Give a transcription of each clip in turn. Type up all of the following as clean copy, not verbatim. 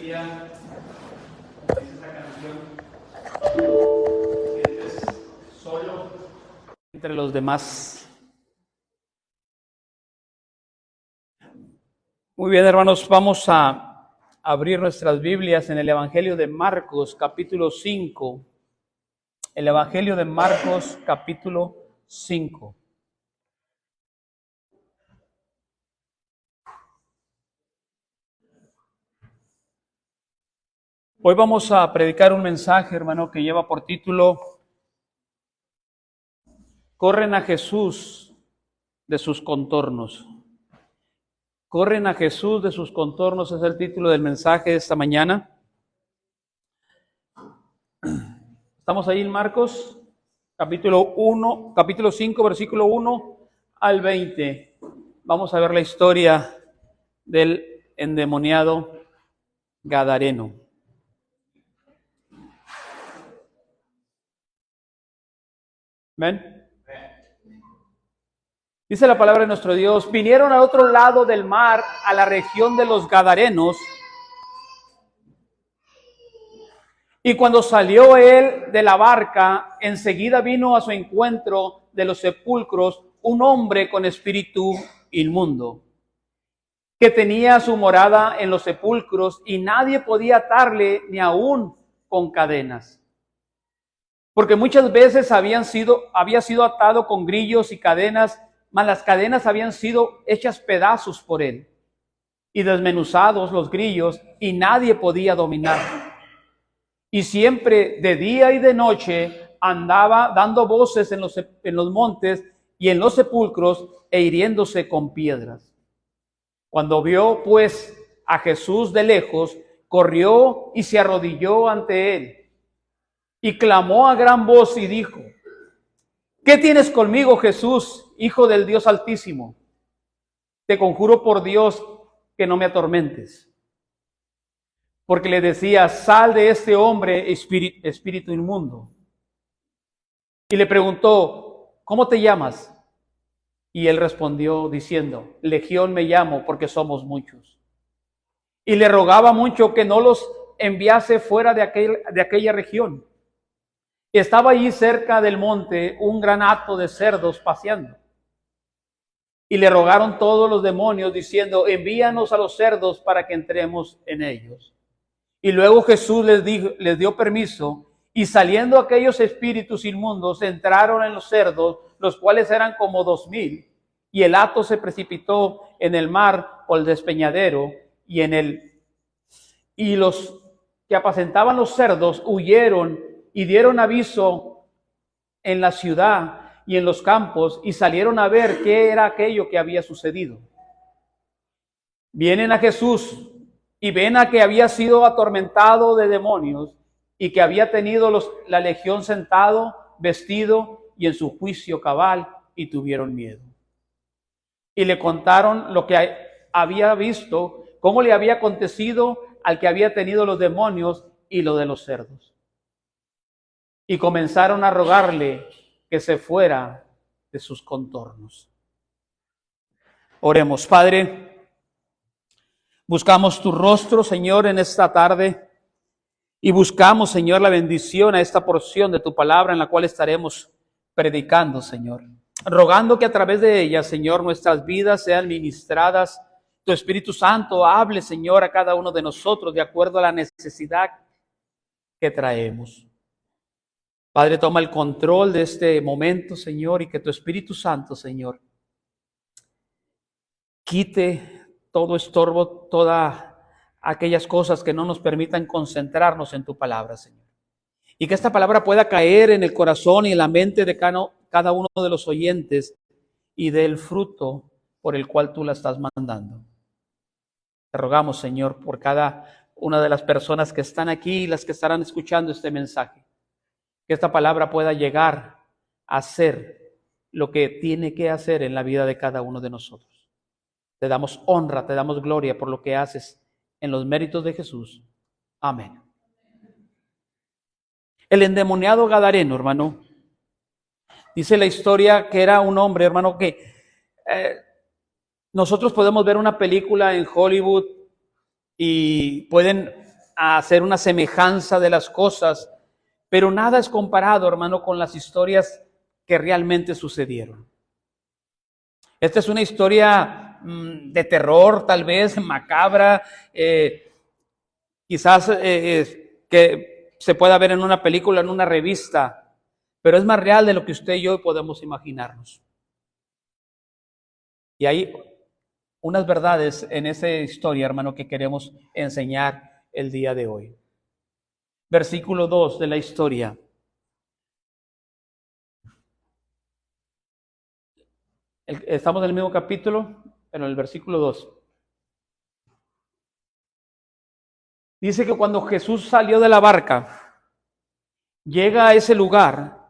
día, como dice esa canción, sientes solo entre los demás. Muy bien, hermanos, vamos a abrir nuestras Biblias en el Evangelio de Marcos, capítulo 5. El Evangelio de Marcos, capítulo 5. Hoy vamos a predicar un mensaje, hermano, que lleva por título Corren a Jesús de sus contornos. Corren a Jesús de sus contornos es el título del mensaje de esta mañana. Estamos ahí en Marcos, capítulo 5, versículo 1 al 20. Vamos a ver la historia del endemoniado gadareno. ¿Ven? Dice la palabra de nuestro Dios: vinieron al otro lado del mar, a la región de los Gadarenos, y cuando salió él de la barca, enseguida vino a su encuentro de los sepulcros un hombre con espíritu inmundo, que tenía su morada en los sepulcros, y nadie podía atarle ni aún con cadenas. Porque muchas veces había sido atado con grillos y cadenas, mas las cadenas habían sido hechas pedazos por él, y desmenuzados los grillos, y nadie podía dominar. Y siempre de día y de noche andaba dando voces en los montes y en los sepulcros, e hiriéndose con piedras. Cuando vio pues a Jesús de lejos, corrió y se arrodilló ante él, y clamó a gran voz y dijo: ¿qué tienes conmigo, Jesús, Hijo del Dios Altísimo? Te conjuro por Dios que no me atormentes. Porque le decía: sal de este hombre, espíritu inmundo. Y le preguntó: ¿cómo te llamas? Y él respondió diciendo: Legión me llamo, porque somos muchos. Y le rogaba mucho que no los enviase fuera de aquella región. Y estaba allí cerca del monte un gran hato de cerdos paseando. Y le rogaron todos los demonios diciendo: envíanos a los cerdos para que entremos en ellos. Y luego Jesús les dio permiso, y saliendo aquellos espíritus inmundos entraron en los cerdos, los cuales eran como 2,000, y el hato se precipitó en el mar o el despeñadero, y los que apacentaban los cerdos huyeron y dieron aviso en la ciudad y en los campos, y salieron a ver qué era aquello que había sucedido. Vienen a Jesús y ven a que había sido atormentado de demonios, y que había tenido la legión sentado, vestido y en su juicio cabal, y tuvieron miedo. Y le contaron lo que había visto, cómo le había acontecido al que había tenido los demonios y lo de los cerdos. Y comenzaron a rogarle que se fuera de sus contornos. Oremos. Padre, buscamos tu rostro, Señor, en esta tarde, y buscamos, Señor, la bendición a esta porción de tu palabra en la cual estaremos predicando, Señor. Rogando que a través de ella, Señor, nuestras vidas sean ministradas. Tu Espíritu Santo hable, Señor, a cada uno de nosotros de acuerdo a la necesidad que traemos. Padre, toma el control de este momento, Señor, y que tu Espíritu Santo, Señor, quite todo estorbo, todas aquellas cosas que no nos permitan concentrarnos en tu palabra, Señor. Y que esta palabra pueda caer en el corazón y en la mente de cada uno de los oyentes, y dé el fruto por el cual tú la estás mandando. Te rogamos, Señor, por cada una de las personas que están aquí y las que estarán escuchando este mensaje, que esta palabra pueda llegar a hacer lo que tiene que hacer en la vida de cada uno de nosotros. Te damos honra, te damos gloria por lo que haces en los méritos de Jesús. Amén. El endemoniado gadareno, hermano, dice la historia que era un hombre, hermano, que nosotros podemos ver una película en Hollywood y pueden a hacer una semejanza de las cosas, pero nada es comparado, hermano, con las historias que realmente sucedieron. Esta es una historia de terror, tal vez macabra, quizás que se pueda ver en una película, en una revista, pero es más real de lo que usted y yo podemos imaginarnos. Y hay unas verdades en esa historia, hermano, que queremos enseñar el día de hoy. Versículo 2 de la historia. Estamos en el mismo capítulo, pero en el versículo 2. Dice que cuando Jesús salió de la barca, llega a ese lugar,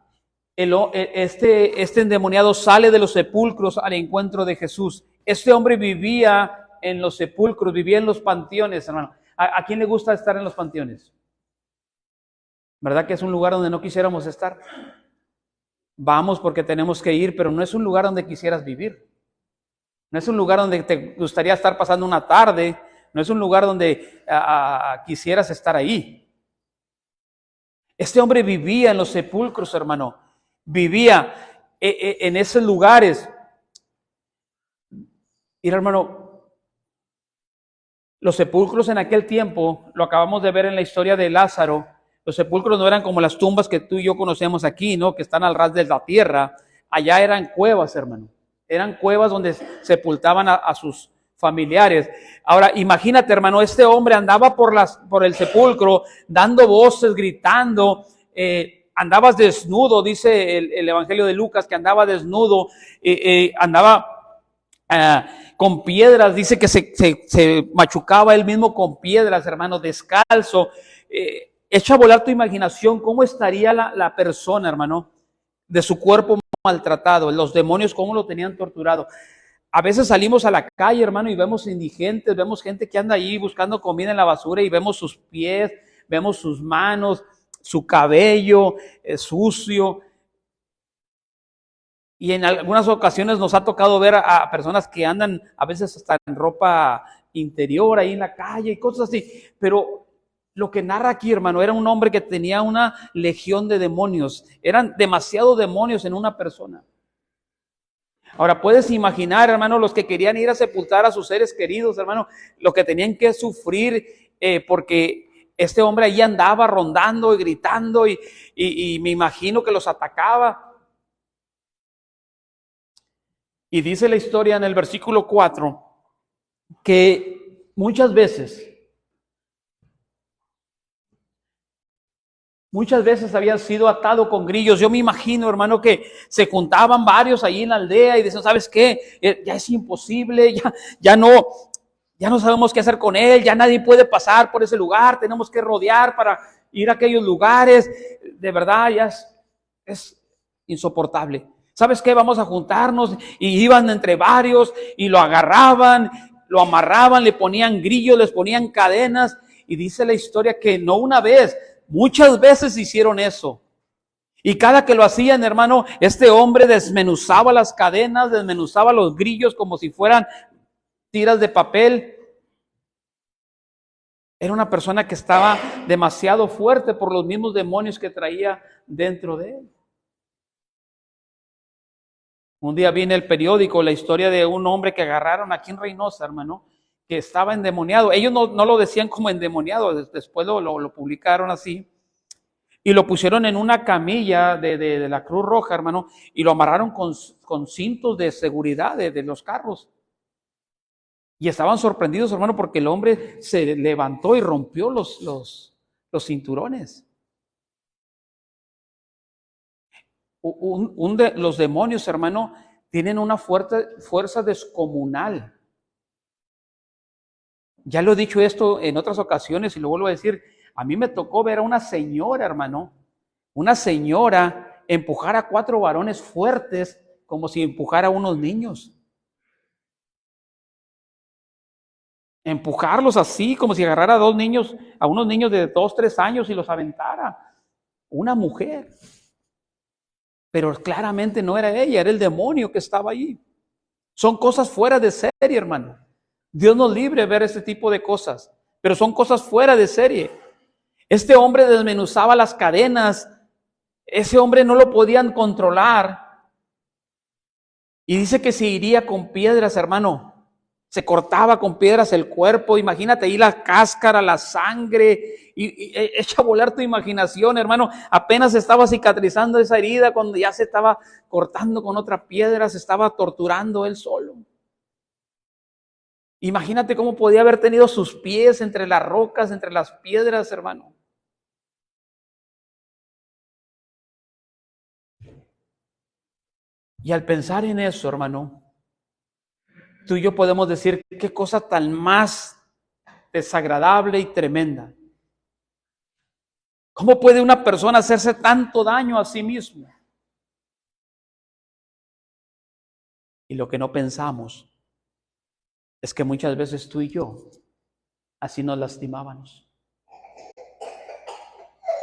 este endemoniado sale de los sepulcros al encuentro de Jesús. Este hombre vivía en los sepulcros, vivía en los panteones, hermano. ¿A quién le gusta estar en los panteones? ¿Verdad que es un lugar donde no quisiéramos estar? Vamos porque tenemos que ir, pero no es un lugar donde quisieras vivir. No es un lugar donde te gustaría estar pasando una tarde. No es un lugar donde quisieras estar ahí. Este hombre vivía en los sepulcros, hermano. Vivía en esos lugares. Mira, hermano, los sepulcros en aquel tiempo, lo acabamos de ver en la historia de Lázaro. Los sepulcros no eran como las tumbas que tú y yo conocemos aquí, ¿no? Que están al ras de la tierra. Allá eran cuevas, hermano. Eran cuevas donde sepultaban a sus familiares. Ahora, imagínate, hermano, este hombre andaba por el sepulcro, dando voces, gritando, andabas desnudo, dice el Evangelio de Lucas, que andaba desnudo, andaba con piedras, dice que se machucaba él mismo con piedras, hermano, descalzo. Echa a volar tu imaginación, ¿cómo estaría la persona, hermano, de su cuerpo maltratado? Los demonios, ¿cómo lo tenían torturado? A veces salimos a la calle, hermano, y vemos indigentes, vemos gente que anda ahí buscando comida en la basura y vemos sus pies, vemos sus manos, su cabello sucio. Y en algunas ocasiones nos ha tocado ver a personas que andan a veces hasta en ropa interior ahí en la calle y cosas así. Pero lo que narra aquí, hermano, era un hombre que tenía una legión de demonios. Eran demasiados demonios en una persona. Ahora, puedes imaginar, hermano, los que querían ir a sepultar a sus seres queridos, hermano, lo que tenían que sufrir porque este hombre ahí andaba rondando y gritando y me imagino que los atacaba. Y dice la historia en el versículo 4 que muchas veces había sido atado con grillos. Yo me imagino, hermano, que se juntaban varios ahí en la aldea y decían, ¿sabes qué? Ya es imposible, ya no sabemos qué hacer con él, ya nadie puede pasar por ese lugar, tenemos que rodear para ir a aquellos lugares. De verdad, ya es insoportable. ¿Sabes qué? Vamos a juntarnos. Y iban entre varios y lo agarraban, lo amarraban, le ponían grillos, les ponían cadenas. Y dice la historia que no una vez, muchas veces hicieron eso. Y cada que lo hacían, hermano, este hombre desmenuzaba las cadenas, desmenuzaba los grillos como si fueran tiras de papel. Era una persona que estaba demasiado fuerte por los mismos demonios que traía dentro de él. Un día vi en el periódico la historia de un hombre que agarraron aquí en Reynosa, hermano, que estaba endemoniado. Ellos no lo decían como endemoniado, después lo publicaron así. Y lo pusieron en una camilla de la Cruz Roja, hermano, y lo amarraron con cintos de seguridad de los carros. Y estaban sorprendidos, hermano, porque el hombre se levantó y rompió los cinturones. Los demonios, hermano, tienen una fuerza descomunal. Ya lo he dicho esto en otras ocasiones y lo vuelvo a decir. A mí me tocó ver a una señora, hermano, una señora empujar a 4 varones fuertes como si empujara a unos niños. Empujarlos así como si agarrara a unos niños de 2, 3 años y los aventara. Una mujer. Pero claramente no era ella, era el demonio que estaba allí. Son cosas fuera de serie, hermano. Dios nos libre de ver este tipo de cosas. pero son cosas fuera de serie. Este hombre desmenuzaba las cadenas, ese hombre no lo podían controlar. Y dice que se iría con piedras, hermano. Se cortaba con piedras el cuerpo. Imagínate ahí la cáscara, la sangre. Y echa a volar tu imaginación, hermano. Apenas estaba cicatrizando esa herida cuando ya se estaba cortando con otra piedra. Se estaba torturando él solo. Imagínate cómo podía haber tenido sus pies entre las rocas, entre las piedras, hermano. Y al pensar en eso, hermano, tú y yo podemos decir qué cosa tan más desagradable y tremenda. ¿Cómo puede una persona hacerse tanto daño a sí mismo? Y lo que no pensamos es que muchas veces tú y yo así nos lastimábamos.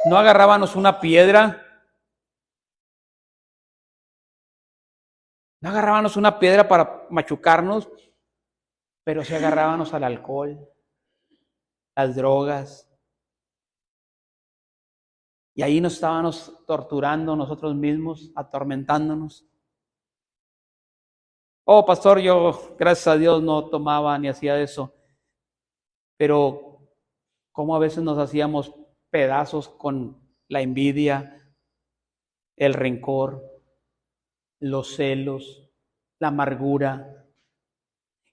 No agarrábamos una piedra, no agarrábamos una piedra para machucarnos, pero sí agarrábamos al alcohol, las drogas. Y ahí nos estábamos torturando nosotros mismos, atormentándonos. Oh, pastor, yo, gracias a Dios, no tomaba ni hacía eso. Pero, ¿cómo a veces nos hacíamos pedazos con la envidia, el rencor, los celos, la amargura?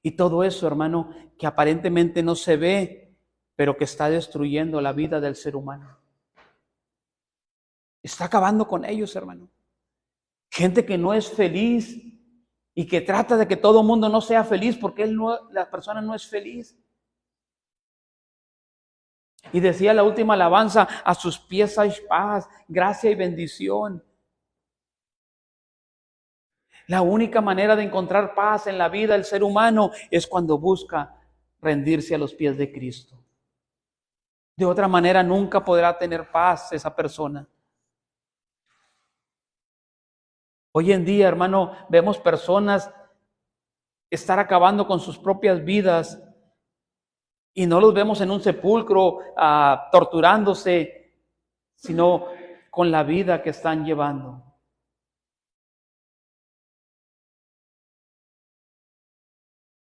Y todo eso, hermano, que aparentemente no se ve, pero que está destruyendo la vida del ser humano. Está acabando con ellos, hermano. Gente que no es feliz y que trata de que todo el mundo no sea feliz porque la persona no es feliz. Y decía la última alabanza, a sus pies hay paz, gracia y bendición. La única manera de encontrar paz en la vida del ser humano es cuando busca rendirse a los pies de Cristo. De otra manera nunca podrá tener paz esa persona. Hoy en día, hermano, vemos personas estar acabando con sus propias vidas y no los vemos en un sepulcro torturándose, sino con la vida que están llevando.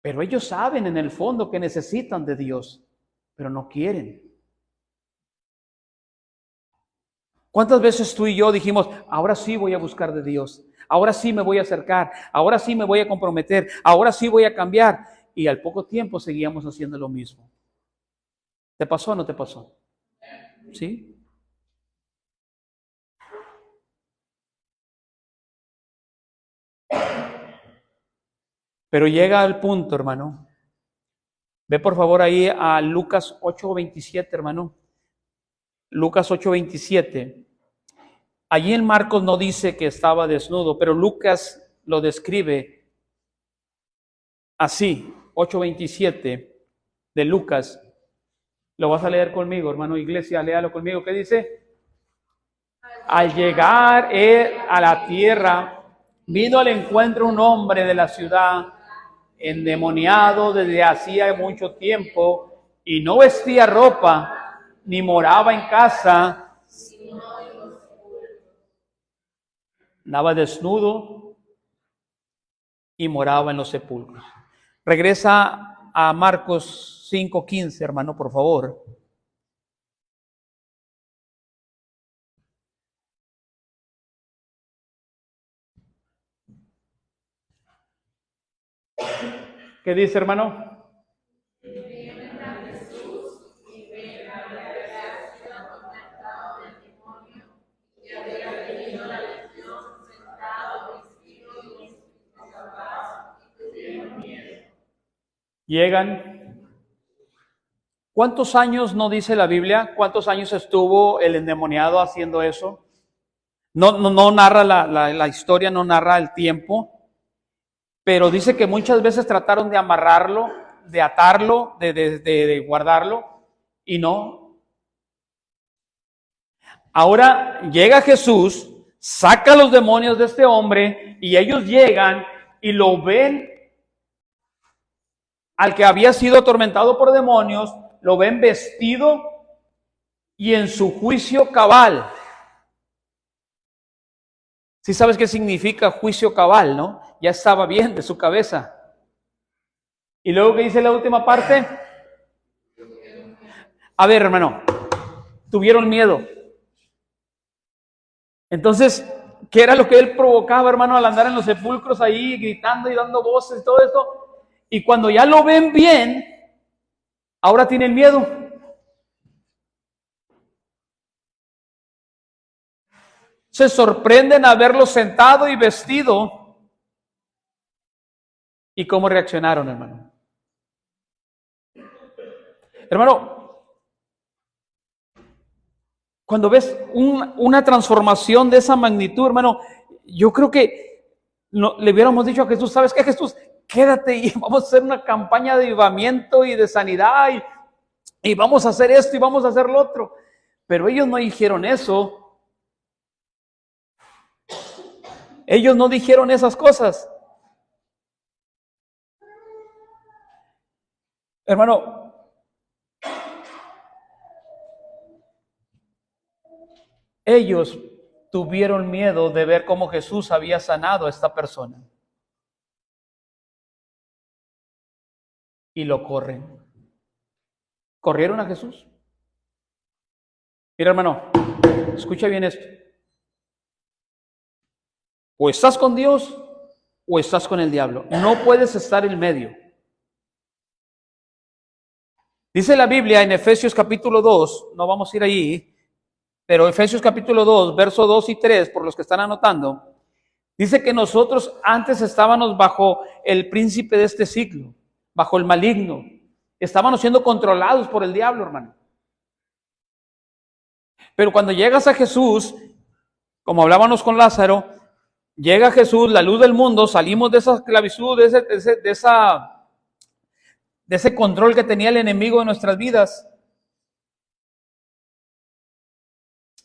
Pero ellos saben en el fondo que necesitan de Dios, pero no quieren. ¿Cuántas veces tú y yo dijimos, ahora sí voy a buscar de Dios, ahora sí me voy a acercar, ahora sí me voy a comprometer, ahora sí voy a cambiar? Y al poco tiempo seguíamos haciendo lo mismo. ¿Te pasó o no te pasó? ¿Sí? Pero llega al punto, hermano. Ve por favor ahí a Lucas 8:27, hermano. Lucas 8:27. Allí en Marcos no dice que estaba desnudo, pero Lucas lo describe así, 8:27 de Lucas. Lo vas a leer conmigo, hermano Iglesia, léalo conmigo. ¿Qué dice? Al llegar él a la tierra, vino al encuentro un hombre de la ciudad, endemoniado desde hacía mucho tiempo, y no vestía ropa, ni moraba en casa, andaba desnudo y moraba en los sepulcros. Regresa a Marcos 5:15, hermano, por favor. ¿Qué dice, hermano? Llegan. ¿Cuántos años no dice la Biblia? ¿Cuántos años estuvo el endemoniado haciendo eso? No narra la historia, no narra el tiempo, pero dice que muchas veces trataron de amarrarlo, de atarlo, de guardarlo, y no. Ahora llega Jesús, saca a los demonios de este hombre, y ellos llegan y lo ven al que había sido atormentado por demonios, lo ven vestido y en su juicio cabal. ¿Sí sabes qué significa juicio cabal, no? Ya estaba bien de su cabeza. Y luego, ¿qué dice la última parte? A ver, hermano, tuvieron miedo. Entonces, ¿qué era lo que él provocaba, hermano, al andar en los sepulcros ahí, gritando y dando voces y todo esto? Y cuando ya lo ven bien, ahora tienen miedo. Se sorprenden a verlo sentado y vestido. ¿Y cómo reaccionaron, hermano? Hermano, cuando ves una transformación de esa magnitud, hermano, yo creo que le hubiéramos dicho a Jesús, ¿sabes qué, Jesús? Quédate y vamos a hacer una campaña de avivamiento y de sanidad y vamos a hacer esto y vamos a hacer lo otro. Pero ellos no dijeron eso. Ellos no dijeron esas cosas. Hermano, ellos tuvieron miedo de ver cómo Jesús había sanado a esta persona. Y lo corren. Corrieron a Jesús. Mira, hermano, escucha bien esto. O estás con Dios o estás con el diablo. No puedes estar en medio. Dice la Biblia en Efesios capítulo 2, no vamos a ir allí, pero Efesios capítulo 2, verso 2 y 3, por los que están anotando, dice que nosotros antes estábamos bajo el príncipe de este siglo, bajo el maligno. Estábamos siendo controlados por el diablo, hermano. Pero cuando llegas a Jesús, como hablábamos con Lázaro, llega Jesús, la luz del mundo, salimos de esa esclavitud, de ese control que tenía el enemigo en nuestras vidas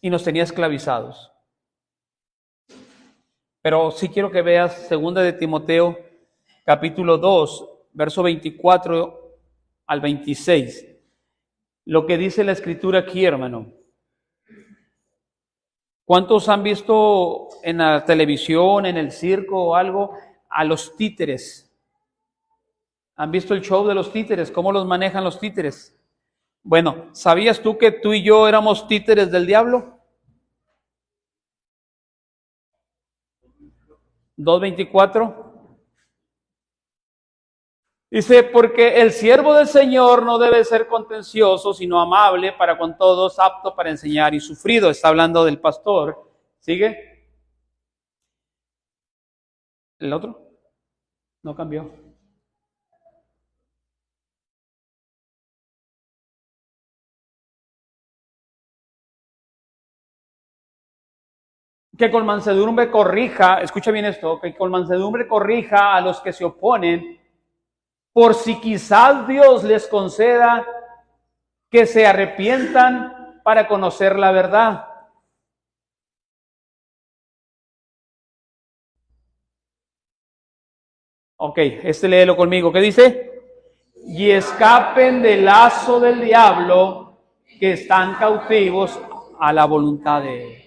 y nos tenía esclavizados. Pero sí quiero que veas segunda de Timoteo, capítulo 2, verso 24 al 26. Lo que dice la escritura aquí, hermano. ¿Cuántos han visto en la televisión, en el circo o algo, a los títeres? ¿Han visto el show de los títeres? ¿Cómo los manejan los títeres? Bueno, ¿sabías tú que tú y yo éramos títeres del diablo? 2:24. Dice, porque el siervo del Señor no debe ser contencioso, sino amable para con todos, apto para enseñar y sufrido. Está hablando del pastor. ¿Sigue? ¿El otro? No cambió. Que con mansedumbre corrija, escucha bien esto, que con mansedumbre corrija a los que se oponen, por si quizás Dios les conceda que se arrepientan para conocer la verdad. Ok, léelo conmigo. ¿Qué dice? Y escapen del lazo del diablo, que están cautivos a la voluntad de él.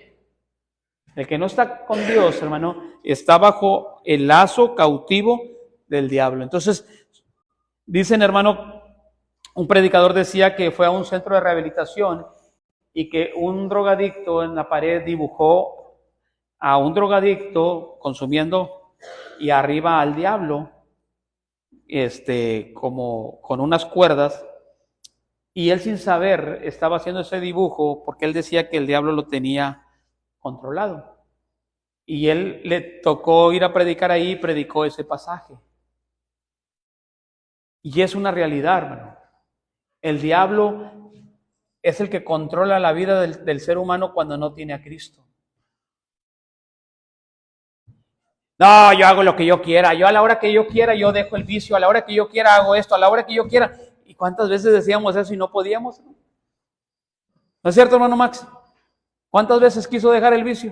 El que no está con Dios, hermano, está bajo el lazo cautivo del diablo. Entonces, dicen, hermano, un predicador decía que fue a un centro de rehabilitación y que un drogadicto en la pared dibujó a un drogadicto consumiendo y arriba al diablo, como con unas cuerdas, y él sin saber estaba haciendo ese dibujo porque él decía que el diablo lo tenía controlado. Y él le tocó ir a predicar ahí y predicó ese pasaje. Y es una realidad, hermano. El diablo es el que controla la vida del ser humano cuando no tiene a Cristo. No, yo hago lo que yo quiera. Yo a la hora que yo quiera, yo dejo el vicio. A la hora que yo quiera, hago esto. A la hora que yo quiera. ¿Y cuántas veces decíamos eso y no podíamos? ¿No es cierto, hermano Max? ¿Cuántas veces quiso dejar el vicio?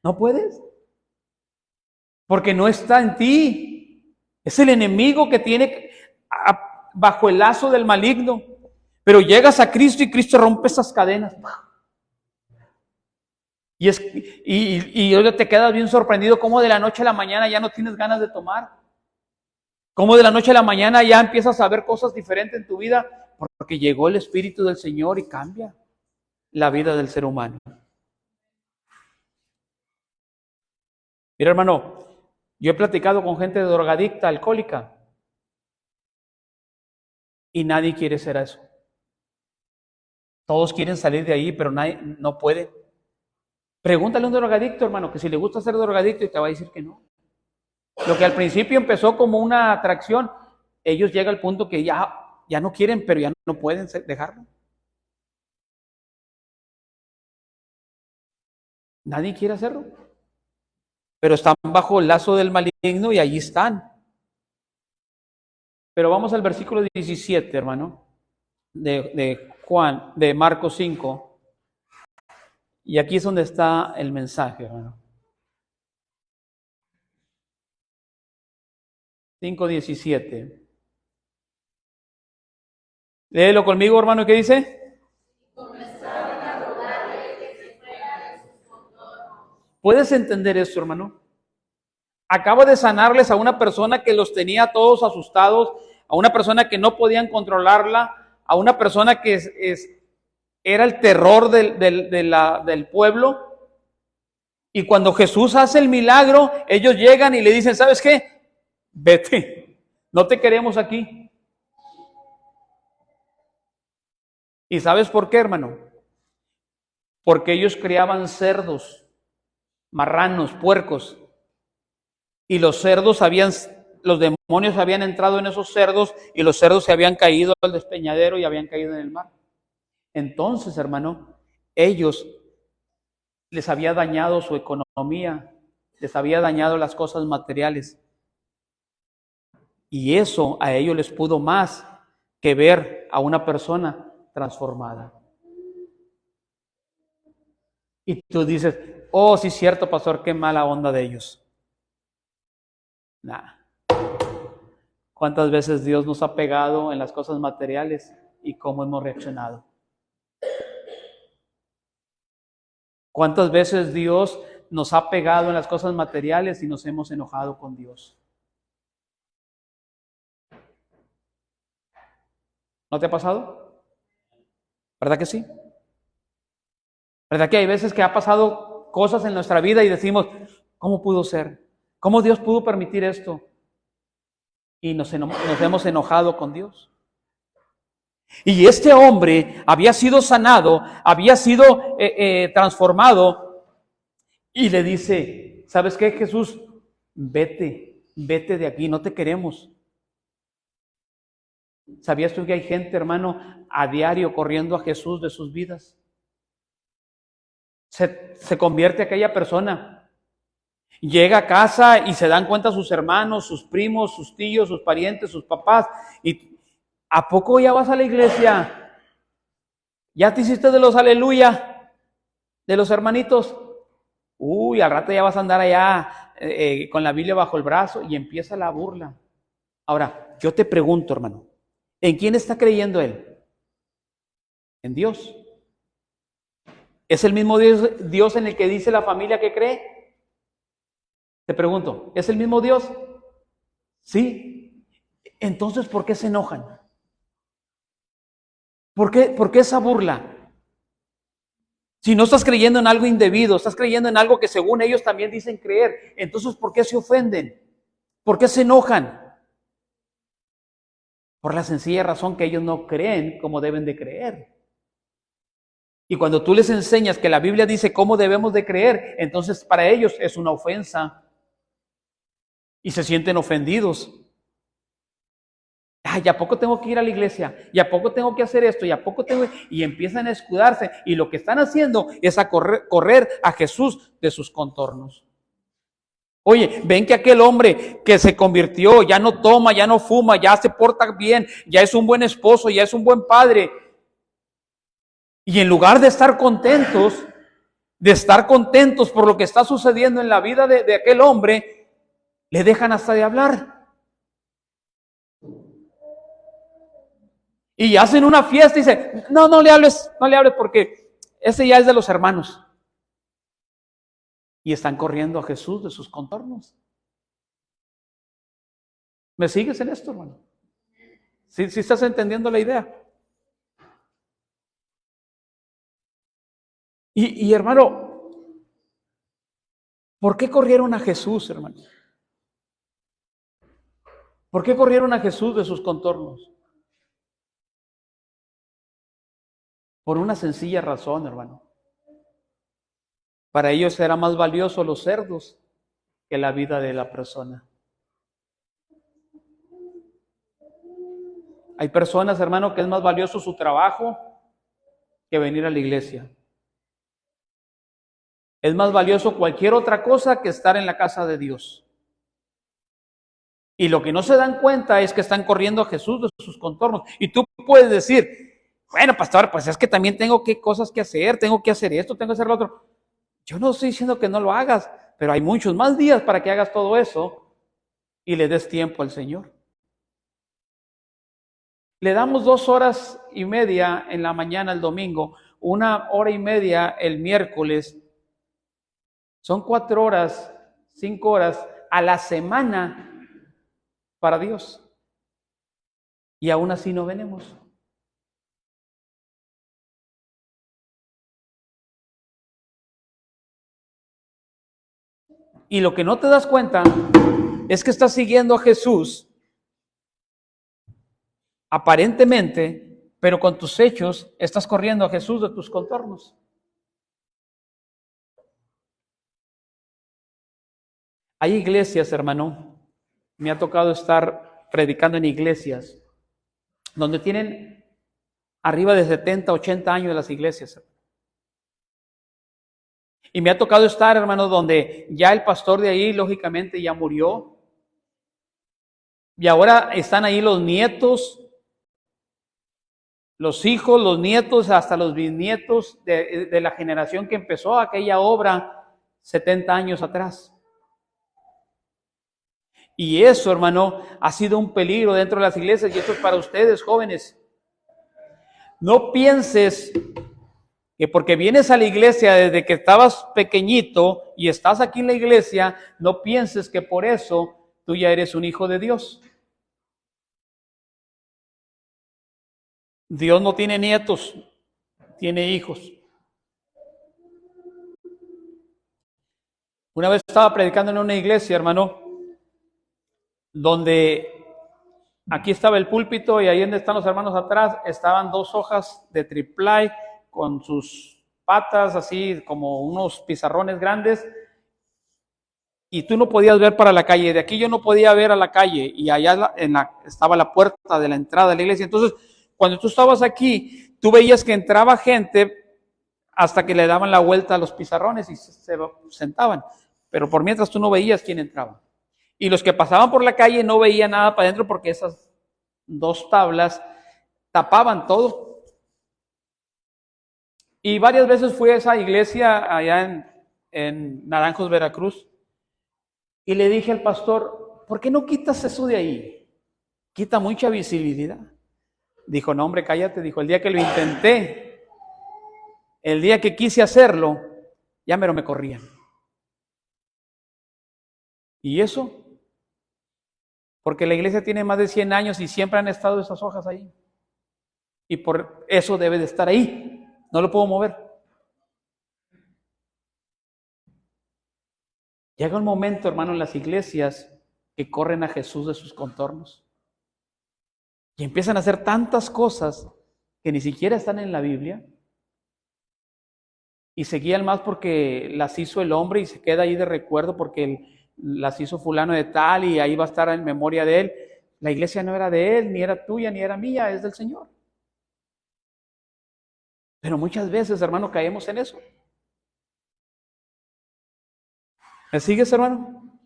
¿No puedes? Porque no está en ti. Es el enemigo que tiene bajo el lazo del maligno. Pero llegas a Cristo y Cristo rompe esas cadenas. Y hoy te quedas bien sorprendido cómo de la noche a la mañana ya no tienes ganas de tomar. Cómo de la noche a la mañana ya empiezas a ver cosas diferentes en tu vida, porque llegó el Espíritu del Señor y cambia la vida del ser humano. Mira, hermano, yo he platicado con gente drogadicta, alcohólica, y nadie quiere ser eso. Todos quieren salir de ahí, pero nadie no puede. Pregúntale a un drogadicto, hermano, que si le gusta ser drogadicto y te va a decir que no. Lo que al principio empezó como una atracción, ellos llegan al punto que ya no quieren, pero ya no pueden dejarlo. Nadie quiere hacerlo. Pero están bajo el lazo del maligno y allí están. Pero vamos al versículo 17, hermano, de Marcos 5. Y aquí es donde está el mensaje, hermano. 5:17. Léelo conmigo, hermano, ¿qué dice? Comenzaron a rogarle que se fuera de sus contornos. ¿Puedes entender esto, hermano? Acaba de sanarles a una persona que los tenía todos asustados, a una persona que no podían controlarla, a una persona que era el terror del pueblo. Y cuando Jesús hace el milagro, ellos llegan y le dicen, ¿sabes qué? Vete, no te queremos aquí. ¿Y sabes por qué, hermano? Porque ellos criaban cerdos, marranos, puercos. Y los demonios habían entrado en esos cerdos y los cerdos se habían caído al despeñadero y habían caído en el mar. Entonces, hermano, ellos les había dañado su economía, les había dañado las cosas materiales. Y eso a ellos les pudo más que ver a una persona transformada. Y tú dices, oh, sí es cierto, pastor, qué mala onda de ellos. Nah. ¿Cuántas veces Dios nos ha pegado en las cosas materiales y cómo hemos reaccionado? ¿Cuántas veces Dios nos ha pegado en las cosas materiales y nos hemos enojado con Dios? ¿No te ha pasado? ¿Verdad que sí? ¿Verdad que hay veces que ha pasado cosas en nuestra vida y decimos, ¿cómo pudo ser? ¿Cómo Dios pudo permitir esto? Y nos hemos enojado con Dios. Y este hombre había sido sanado, había sido transformado, y le dice, ¿sabes qué, Jesús? Vete de aquí, no te queremos. ¿Sabías tú que hay gente, hermano, a diario corriendo a Jesús de sus vidas? Se convierte aquella persona, llega a casa y se dan cuenta sus hermanos, sus primos, sus tíos, sus parientes, sus papás, y ¿a poco ya vas a la iglesia? ¿Ya te hiciste de los aleluya? ¿De los hermanitos? Uy, al rato ya vas a andar allá con la Biblia bajo el brazo y empieza la burla. Ahora, yo te pregunto, hermano, ¿en quién está creyendo él? En Dios. ¿Es el mismo Dios en el que dice la familia que cree? Te pregunto, ¿es el mismo Dios? Sí. Entonces, ¿por qué se enojan? ¿Por qué esa burla? Si no estás creyendo en algo indebido, estás creyendo en algo que según ellos también dicen creer, entonces ¿por qué se ofenden? ¿Por qué se enojan? Por la sencilla razón que ellos no creen como deben de creer. Y cuando tú les enseñas que la Biblia dice cómo debemos de creer, entonces para ellos es una ofensa. Y se sienten ofendidos. Ay, ¿a poco tengo que ir a la iglesia? ¿Y a poco tengo que hacer esto? ¿Y a poco tengo? Y empiezan a escudarse. Y lo que están haciendo es a correr a Jesús de sus contornos. Oye, ven que aquel hombre que se convirtió, ya no toma, ya no fuma, ya se porta bien, ya es un buen esposo, ya es un buen padre. Y en lugar de estar contentos por lo que está sucediendo en la vida de aquel hombre, le dejan hasta de hablar. Y hacen una fiesta y dice, no, no le hables porque ese ya es de los hermanos. Y están corriendo a Jesús de sus contornos. ¿Me sigues en esto, hermano? ¿Sí estás entendiendo la idea? Y hermano, ¿por qué corrieron a Jesús, hermano? ¿Por qué corrieron a Jesús de sus contornos? Por una sencilla razón, hermano. Para ellos era más valioso los cerdos que la vida de la persona. Hay personas, hermano, que es más valioso su trabajo que venir a la iglesia. Es más valioso cualquier otra cosa que estar en la casa de Dios. Y lo que no se dan cuenta es que están corriendo a Jesús de sus contornos. Y tú puedes decir, bueno, pastor, pues es que también tengo cosas que hacer, tengo que hacer esto, tengo que hacer lo otro. Yo no estoy diciendo que no lo hagas, pero hay muchos más días para que hagas todo eso y le des tiempo al Señor. Le damos 2 horas y media en la mañana el domingo, 1 hora y media el miércoles. Son 4 horas, 5 horas a la semana para Dios. Y aún así no venimos. Y lo que no te das cuenta es que estás siguiendo a Jesús aparentemente, pero con tus hechos estás corriendo a Jesús de tus contornos. Hay iglesias, hermano, me ha tocado estar predicando en iglesias donde tienen arriba de 70, 80 años las iglesias. Y me ha tocado estar, hermano, donde ya el pastor de ahí, lógicamente, ya murió. Y ahora están ahí los nietos, los hijos, los nietos, hasta los bisnietos de la generación que empezó aquella obra 70 años atrás. Y eso, hermano, ha sido un peligro dentro de las iglesias. Y esto es para ustedes, jóvenes. No pienses que porque vienes a la iglesia desde que estabas pequeñito y estás aquí en la iglesia, no pienses que por eso tú ya eres un hijo de Dios. Dios no tiene nietos, tiene hijos. Una vez estaba predicando en una iglesia, hermano, donde aquí estaba el púlpito y ahí donde están los hermanos atrás estaban 2 hojas de triplay con sus patas así como unos pizarrones grandes y tú no podías ver para la calle. De aquí yo no podía ver a la calle y allá estaba la puerta de la entrada de la iglesia. Entonces, cuando tú estabas aquí, tú veías que entraba gente hasta que le daban la vuelta a los pizarrones y se sentaban. Pero por mientras tú no veías quién entraba. Y los que pasaban por la calle no veían nada para adentro porque esas 2 tablas tapaban todo. Y varias veces fui a esa iglesia allá en Naranjos, Veracruz. Y le dije al pastor, ¿por qué no quitas eso de ahí? Quita mucha visibilidad. Dijo, no hombre, cállate. Dijo, el día que lo intenté, el día que quise hacerlo, ya me corrían. ¿Y eso? Porque la iglesia tiene más de 100 años y siempre han estado esas hojas ahí. Y por eso debe de estar ahí. No lo puedo mover. Llega un momento, hermano, en las iglesias que corren a Jesús de sus contornos. Y empiezan a hacer tantas cosas que ni siquiera están en la Biblia. Y se guían más porque las hizo el hombre y se queda ahí de recuerdo porque las hizo fulano de tal y ahí va a estar en memoria de él. La iglesia no era de él, ni era tuya, ni era mía, es del Señor. Pero muchas veces, hermano, caemos en eso. ¿Me sigues, hermano?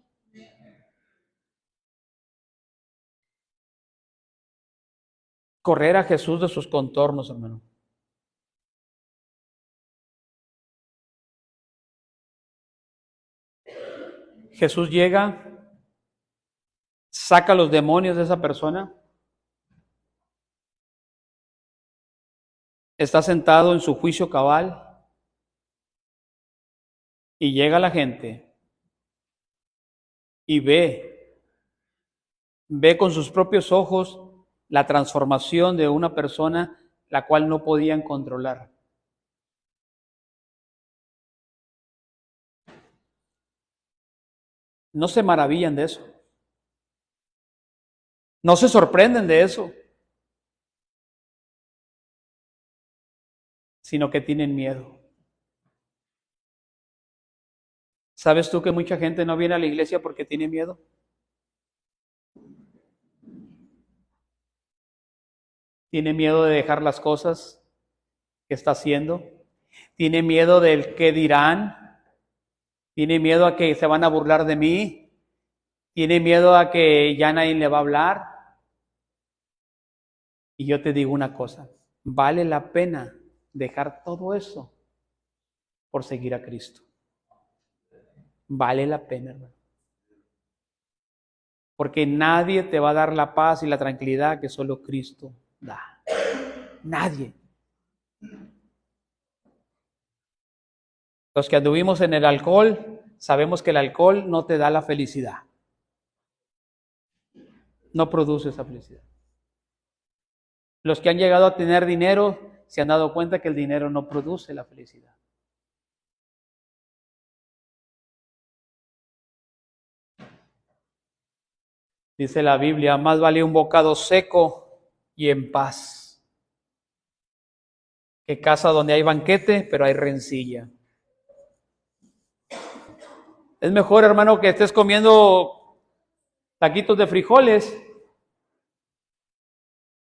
Correr a Jesús de sus contornos, hermano. Jesús llega, saca los demonios de esa persona está sentado en su juicio cabal y llega la gente y ve con sus propios ojos la transformación de una persona la cual no podían controlar. No se maravillan de eso. No se sorprenden de eso, sino que tienen miedo. ¿Sabes tú que mucha gente no viene a la iglesia porque tiene miedo? Tiene miedo de dejar las cosas que está haciendo. Tiene miedo del qué dirán. Tiene miedo a que se van a burlar de mí. Tiene miedo a que ya nadie le va a hablar. Y yo te digo una cosa, vale la pena dejar todo eso por seguir a Cristo. Vale la pena, hermano. Porque nadie te va a dar la paz y la tranquilidad que solo Cristo da. Nadie. Los que anduvimos en el alcohol, sabemos que el alcohol no te da la felicidad. No produce esa felicidad. Los que han llegado a tener dinero se han dado cuenta que el dinero no produce la felicidad. Dice la Biblia, más vale un bocado seco y en paz que casa donde hay banquete, pero hay rencilla. Es mejor, hermano, que estés comiendo taquitos de frijoles,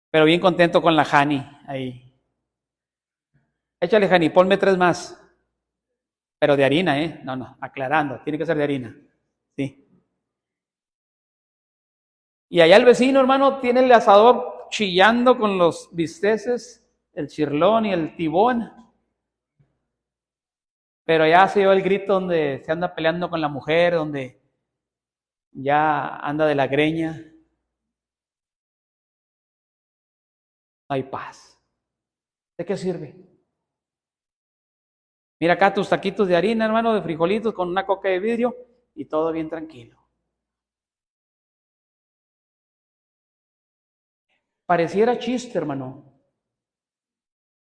pero bien contento con la Jani ahí. Échale, Jani, ponme 3 más. Pero de harina, ¿eh? No, aclarando, tiene que ser de harina. Sí. Y allá el vecino, hermano, tiene el asador chillando con los bisteces, el chirlón y el tibón. Pero ya se oyó el grito donde se anda peleando con la mujer, donde ya anda de la greña. No hay paz. ¿De qué sirve? Mira acá tus taquitos de harina, hermano, de frijolitos con una coca de vidrio y todo bien tranquilo. Pareciera chiste, hermano.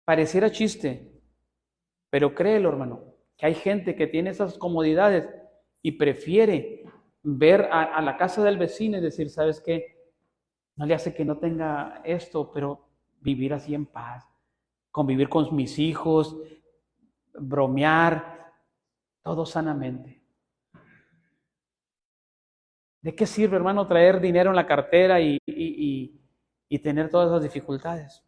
Pareciera chiste. Pero créelo, hermano, que hay gente que tiene esas comodidades y prefiere ver a la casa del vecino y decir, ¿sabes qué? No le hace que no tenga esto, pero vivir así en paz, convivir con mis hijos, bromear, todo sanamente. ¿De qué sirve, hermano, traer dinero en la cartera y tener todas esas dificultades?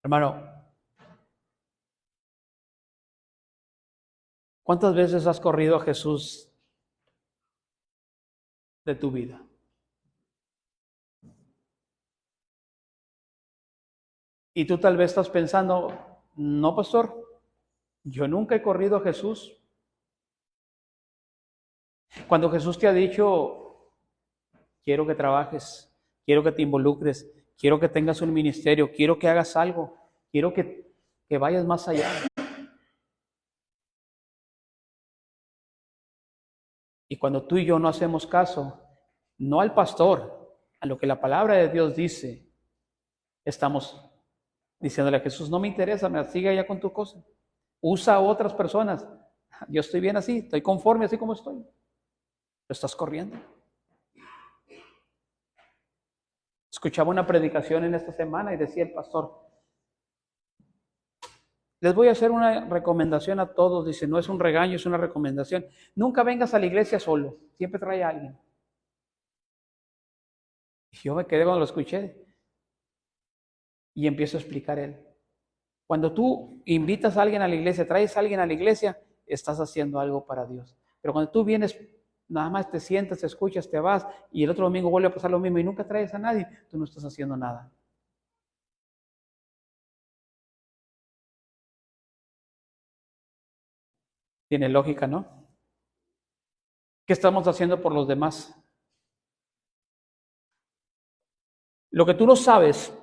Hermano, ¿cuántas veces has corrido a Jesús de tu vida? Y tú tal vez estás pensando, no, pastor, yo nunca he corrido a Jesús. Cuando Jesús te ha dicho, quiero que trabajes, quiero que te involucres, quiero que tengas un ministerio, quiero que hagas algo, quiero que vayas más allá. Y cuando tú y yo no hacemos caso, no al pastor, a lo que la palabra de Dios dice, estamos diciéndole a Jesús, no me interesa, me sigue ya con tu cosa. Usa a otras personas. Yo estoy bien así, estoy conforme así como estoy. Lo estás corriendo. Escuchaba una predicación en esta semana y decía el pastor, les voy a hacer una recomendación a todos, dice, no es un regaño, es una recomendación. Nunca vengas a la iglesia solo, siempre trae a alguien. Y yo me quedé cuando lo escuché y empiezo a explicar él. Cuando tú invitas a alguien a la iglesia, traes a alguien a la iglesia, estás haciendo algo para Dios. Pero cuando tú vienes, nada más te sientas, te escuchas, te vas y el otro domingo vuelve a pasar lo mismo y nunca traes a nadie, tú no estás haciendo nada. Tiene lógica, ¿no? ¿Qué estamos haciendo por los demás? Lo que tú no sabes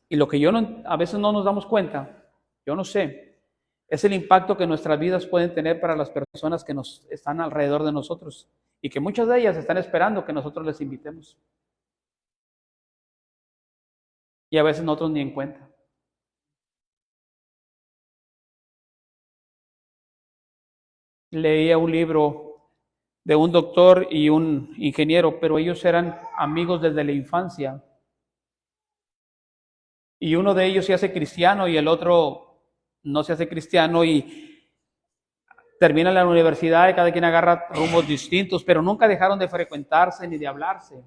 y lo que a veces no nos damos cuenta, yo no sé, es el impacto que nuestras vidas pueden tener para las personas que nos están alrededor de nosotros y que muchas de ellas están esperando que nosotros les invitemos. Y a veces nosotros ni en cuenta. Leía un libro de un doctor y un ingeniero, pero ellos eran amigos desde la infancia. Y uno de ellos se hace cristiano y el otro no se hace cristiano y termina la universidad y cada quien agarra rumbos distintos, pero nunca dejaron de frecuentarse ni de hablarse.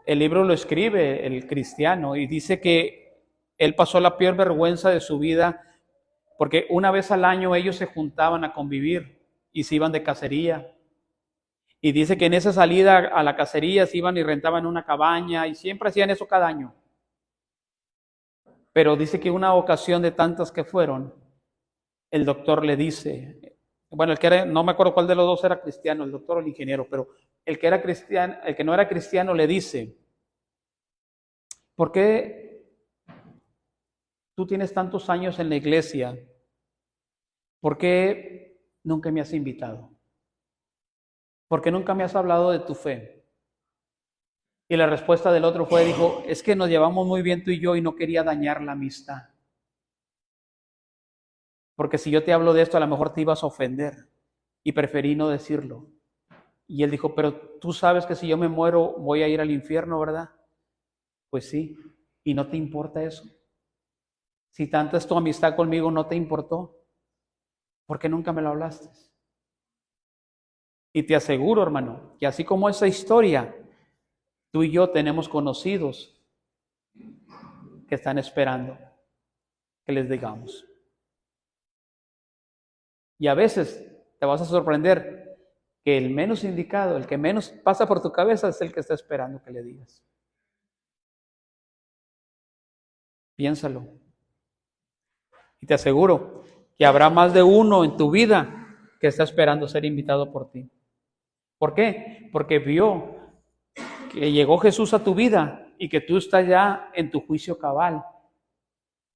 El libro lo escribe el cristiano y dice que él pasó la peor vergüenza de su vida porque una vez al año ellos se juntaban a convivir y se iban de cacería. Y dice que en esa salida a la cacería se iban y rentaban una cabaña y siempre hacían eso cada año. Pero dice que una ocasión de tantas que fueron, el doctor le dice, bueno, el que era, no me acuerdo cuál de los dos era cristiano, el doctor o el ingeniero, pero el que era cristiano, el que no era cristiano le dice, ¿por qué tú tienes tantos años en la iglesia? ¿Por qué nunca me has invitado? ¿Por qué nunca me has hablado de tu fe? Y la respuesta del otro dijo, es que nos llevamos muy bien tú y yo y no quería dañar la amistad. Porque si yo te hablo de esto, a lo mejor te ibas a ofender y preferí no decirlo. Y él dijo, pero tú sabes que si yo me muero voy a ir al infierno, ¿verdad? Pues sí, ¿y no te importa eso? Si tanta es tu amistad conmigo, ¿no te importó? ¿Por qué nunca me lo hablaste? Y te aseguro, hermano, que así como esa historia, tú y yo tenemos conocidos que están esperando que les digamos. Y a veces te vas a sorprender que el menos indicado, el que menos pasa por tu cabeza es el que está esperando que le digas. Piénsalo. Y te aseguro que habrá más de uno en tu vida que está esperando ser invitado por ti. ¿Por qué? Porque vio que llegó Jesús a tu vida y que tú estás ya en tu juicio cabal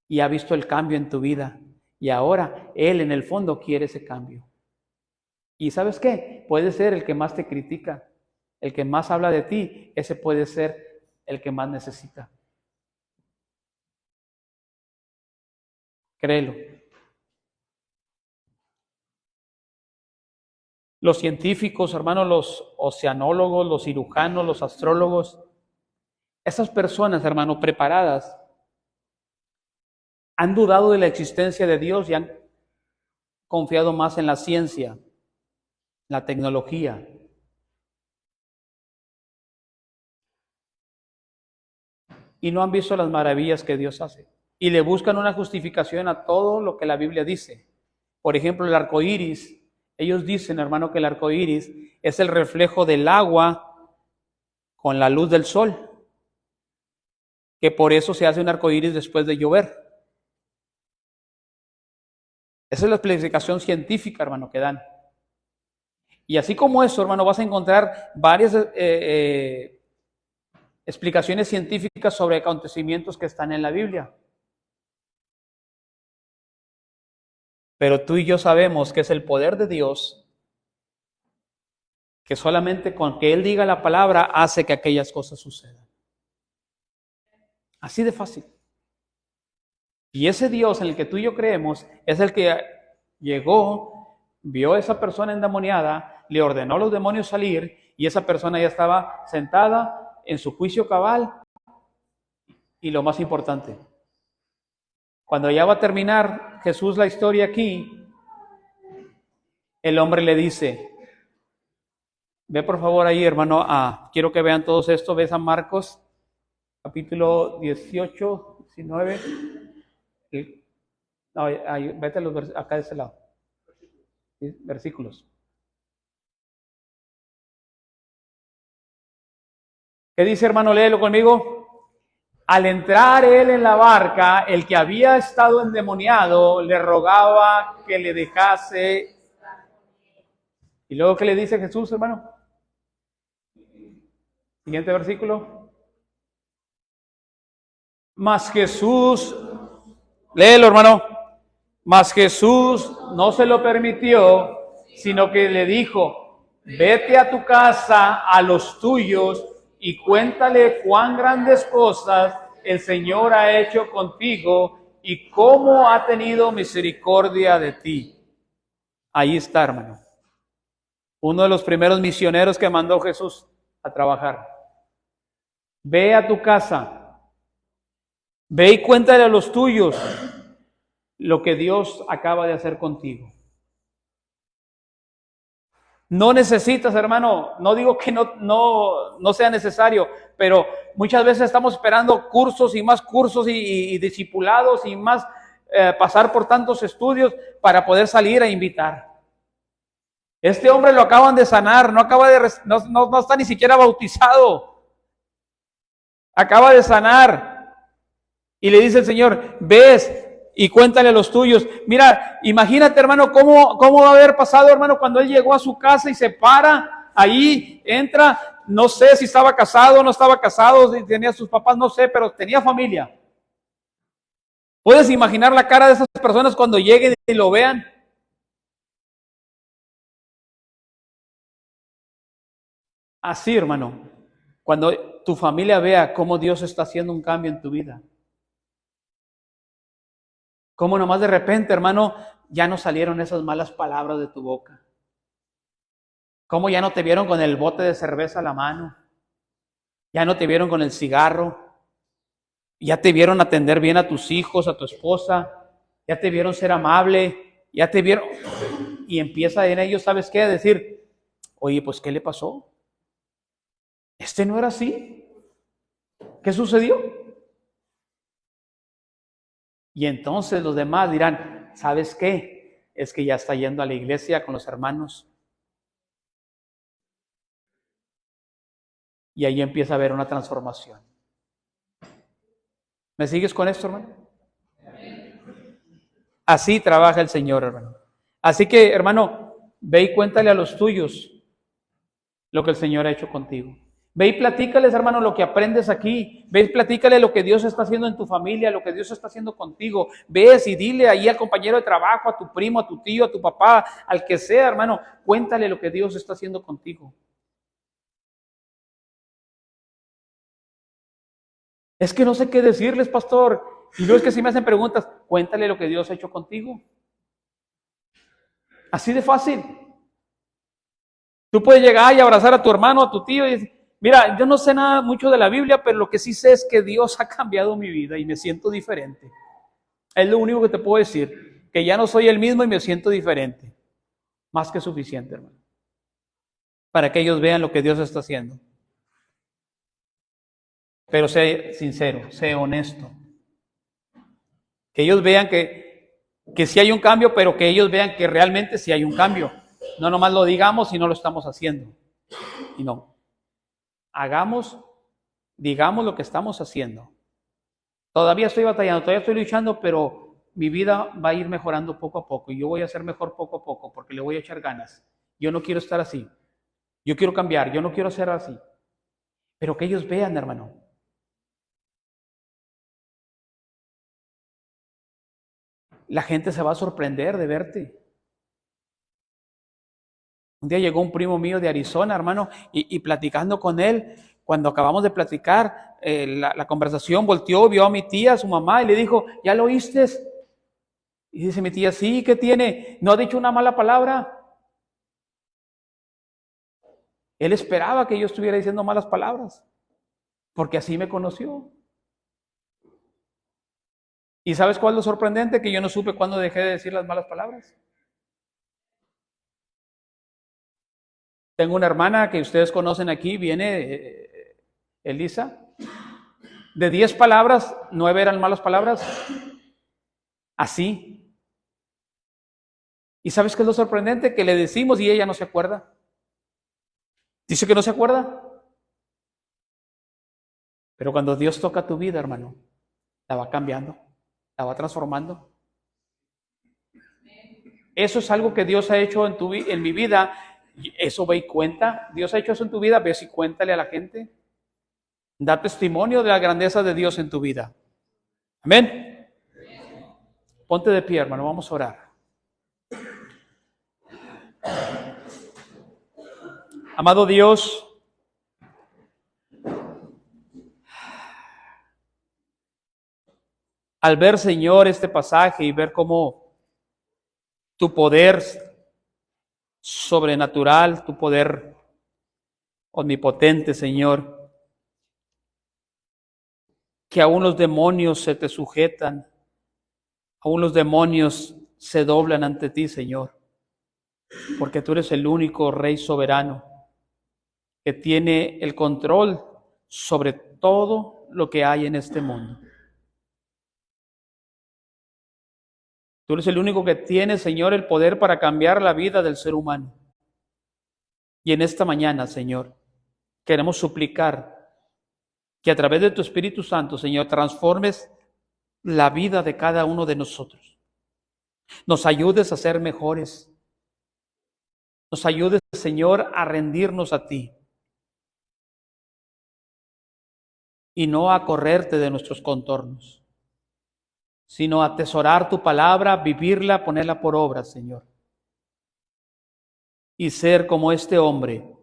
y ha visto el cambio en tu vida. Y ahora Él en el fondo quiere ese cambio. ¿Y sabes qué? Puede ser el que más te critica, el que más habla de ti, ese puede ser el que más necesita. Créelo. Los científicos, hermanos, los oceanólogos, los cirujanos, los astrólogos, esas personas, hermanos, preparadas, han dudado de la existencia de Dios y han confiado más en la ciencia, la tecnología. Y no han visto las maravillas que Dios hace. Y le buscan una justificación a todo lo que la Biblia dice. Por ejemplo, el arco iris. Ellos dicen, hermano, que el arco iris es el reflejo del agua con la luz del sol. Que por eso se hace un arco iris después de llover. Esa es la explicación científica, hermano, que dan. Y así como eso, hermano, vas a encontrar varias explicaciones científicas sobre acontecimientos que están en la Biblia. Pero tú y yo sabemos que es el poder de Dios que solamente con que Él diga la palabra hace que aquellas cosas sucedan. Así de fácil. Y ese Dios en el que tú y yo creemos es el que llegó, vio a esa persona endemoniada, le ordenó a los demonios salir y esa persona ya estaba sentada en su juicio cabal. Y lo más importante, cuando ya va a terminar Jesús la historia aquí, el hombre le dice, ve por favor ahí, hermano, quiero que vean todos esto, ves a Marcos, capítulo 18, 19, no, ahí, vete acá de ese lado, ¿sí? Versículos. ¿Qué dice, hermano? Léelo conmigo. Al entrar él en la barca, el que había estado endemoniado le rogaba que le dejase. ¿Y luego qué le dice Jesús, hermano? Siguiente versículo. Mas Jesús, léelo, hermano. Mas Jesús no se lo permitió, sino que le dijo: vete a tu casa, a los tuyos, y cuéntale cuán grandes cosas el Señor ha hecho contigo y cómo ha tenido misericordia de ti. Ahí está, hermano. Uno de los primeros misioneros que mandó Jesús a trabajar. Ve a tu casa, ve y cuéntale a los tuyos lo que Dios acaba de hacer contigo. No necesitas, hermano, no digo que no sea necesario, pero muchas veces estamos esperando cursos y más cursos y discipulados y más pasar por tantos estudios para poder salir a invitar. Este hombre lo acaban de sanar, no está ni siquiera bautizado. Acaba de sanar. Y le dice el Señor: ves y cuéntale a los tuyos. Mira, imagínate, hermano, cómo va a haber pasado, hermano, cuando él llegó a su casa y se para, ahí entra, no sé si estaba casado o no estaba casado, si tenía sus papás, no sé, pero tenía familia. ¿Puedes imaginar la cara de esas personas cuando lleguen y lo vean? Así, hermano, cuando tu familia vea cómo Dios está haciendo un cambio en tu vida. Cómo nomás de repente, hermano, ya no salieron esas malas palabras de tu boca. Cómo ya no te vieron con el bote de cerveza a la mano. Ya no te vieron con el cigarro. Ya te vieron atender bien a tus hijos, a tu esposa. Ya te vieron ser amable. Ya te vieron. Y empieza en ellos, ¿sabes qué? A decir: oye, pues, ¿qué le pasó? ¿Este no era así? ¿Qué sucedió? Y entonces los demás dirán: ¿sabes qué? Es que ya está yendo a la iglesia con los hermanos. Y ahí empieza a haber una transformación. ¿Me sigues con esto, hermano? Así trabaja el Señor, hermano. Así que, hermano, ve y cuéntale a los tuyos lo que el Señor ha hecho contigo. Ve y platícales, hermano, lo que aprendes aquí. Ve y platícale lo que Dios está haciendo en tu familia, lo que Dios está haciendo contigo. Ves y dile ahí al compañero de trabajo, a tu primo, a tu tío, a tu papá, al que sea, hermano, cuéntale lo que Dios está haciendo contigo. Es que no sé qué decirles, pastor. Y luego es que si me hacen preguntas, cuéntale lo que Dios ha hecho contigo. Así de fácil. Tú puedes llegar y abrazar a tu hermano, a tu tío y decir: mira, yo no sé nada mucho de la Biblia, pero lo que sí sé es que Dios ha cambiado mi vida y me siento diferente. Es lo único que te puedo decir, que ya no soy el mismo y me siento diferente. Más que suficiente, hermano. Para que ellos vean lo que Dios está haciendo. Pero sé sincero, sé honesto. Que ellos vean que sí hay un cambio, pero que ellos vean que realmente sí hay un cambio. No nomás lo digamos y no lo estamos haciendo. Y no. Digamos lo que estamos haciendo. Todavía estoy batallando, todavía estoy luchando, pero mi vida va a ir mejorando poco a poco. Y yo voy a ser mejor poco a poco porque le voy a echar ganas. Yo no quiero estar así. Yo quiero cambiar, yo no quiero ser así. Pero que ellos vean, hermano. La gente se va a sorprender de verte. Un día llegó un primo mío de Arizona, hermano, y platicando con él, cuando acabamos de platicar, la conversación volteó, vio a mi tía, a su mamá, y le dijo: ¿ya lo oíste? Y dice mi tía: sí, ¿qué tiene? ¿No ha dicho una mala palabra? Él esperaba que yo estuviera diciendo malas palabras, porque así me conoció. ¿Y sabes cuál es lo sorprendente? Que yo no supe cuándo dejé de decir las malas palabras. Tengo una hermana que ustedes conocen aquí, viene Elisa. De 10 palabras, 9 eran malas palabras. Así. ¿Y sabes qué es lo sorprendente? Que le decimos y ella no se acuerda. Dice que no se acuerda. Pero cuando Dios toca tu vida, hermano, la va cambiando, la va transformando. Eso es algo que Dios ha hecho en mi vida. Y eso ve y cuenta. Dios ha hecho eso en tu vida, ve y cuéntale a la gente. Da testimonio de la grandeza de Dios en tu vida. Amén. Ponte de pie, hermano, vamos a orar. Amado Dios, al ver, Señor, este pasaje y ver cómo tu poder sobrenatural, tu poder omnipotente, Señor, que aún los demonios se te sujetan, aún los demonios se doblan ante ti, Señor, porque tú eres el único Rey soberano que tiene el control sobre todo lo que hay en este mundo. Tú eres el único que tiene, Señor, el poder para cambiar la vida del ser humano. Y en esta mañana, Señor, queremos suplicar que a través de tu Espíritu Santo, Señor, transformes la vida de cada uno de nosotros. Nos ayudes a ser mejores. Nos ayudes, Señor, a rendirnos a ti y no a correrte de nuestros contornos, sino a atesorar tu palabra, vivirla, ponerla por obra, Señor. Y ser como este hombre,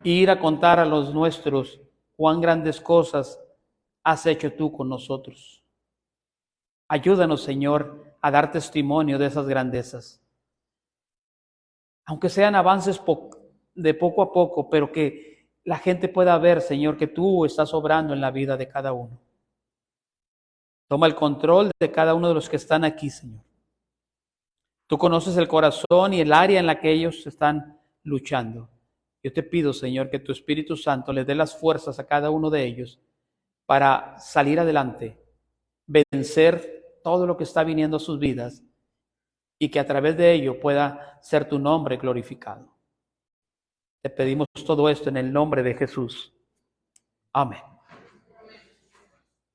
ir a contar a los nuestros cuán grandes cosas has hecho tú con nosotros. Ayúdanos, Señor, a dar testimonio de esas grandezas. Aunque sean avances de poco a poco, pero que la gente pueda ver, Señor, que tú estás obrando en la vida de cada uno. Toma el control de cada uno de los que están aquí, Señor. Tú conoces el corazón y el área en la que ellos están luchando. Yo te pido, Señor, que tu Espíritu Santo les dé las fuerzas a cada uno de ellos para salir adelante, vencer todo lo que está viniendo a sus vidas y que a través de ello pueda ser tu nombre glorificado. Te pedimos todo esto en el nombre de Jesús. Amén.